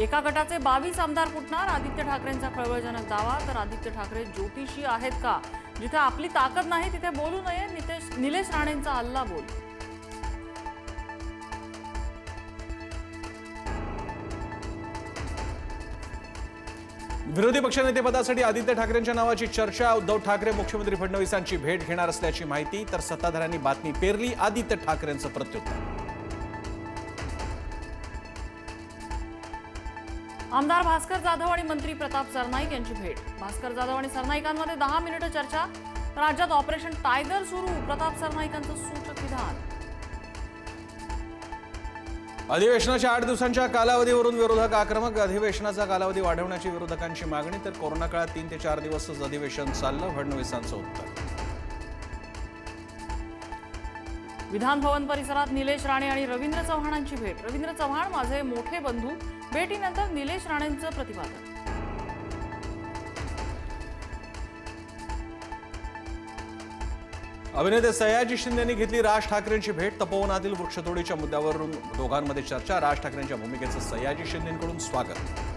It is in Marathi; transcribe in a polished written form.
एका गटाचे 22 आमदार फुटणार, आदित्य ठाकरेंचा खळबळजनक दावा. तर आदित्य ठाकरे ज्योतिषी आहेत का? जिथे आपली ताकद नाही तिथे बोलू नये, निलेश राणेंचा हल्ला बोल. विरोधी पक्षनेतेपदासाठी आदित्य ठाकरेंच्या नावाची चर्चा. उद्धव ठाकरे मुख्यमंत्री फडणवीसांची भेट घेणार असल्याची माहिती. तर सत्ताधाऱ्यांनी बातमी पेरली. आदित्य ठाकरेंचं प्रत्युत्तर. आमदार भास्कर जाधव आणि मंत्री प्रताप सरनाईक यांची भेट. भास्कर जाधव आणि सरनाईकांमध्ये 10 मिनिटं चर्चा. राज्यात ऑपरेशन टायगर सुरू. प्रताप सरनाईकांचं सूचक विधान. अधिवेशनाच्या 8 दिवसांच्या कालावधीवरून विरोधक आक्रमक. अधिवेशनाचा कालावधी वाढवण्याची विरोधकांची मागणी. तर कोरोना काळात 3 ते 4 दिवसच अधिवेशन चाललं, फडणवीसांचं उत्तर. विधान भवन परिसरात निलेश राणे आणि रवींद्र चव्हाणांची भेट. रवींद्र चव्हाण माझे मोठे बंधू. भेटीनंतर निलेश राणेंचं प्रतिपादन. अभिनेते सयाजी शिंदेंनी घेतली राज ठाकरेंची भेट. तपोवनातील वृक्षतोडीच्या मुद्द्यावरून दोघांमध्ये चर्चा. राज ठाकरेंच्या भूमिकेचं सयाजी शिंदेंकडून स्वागत.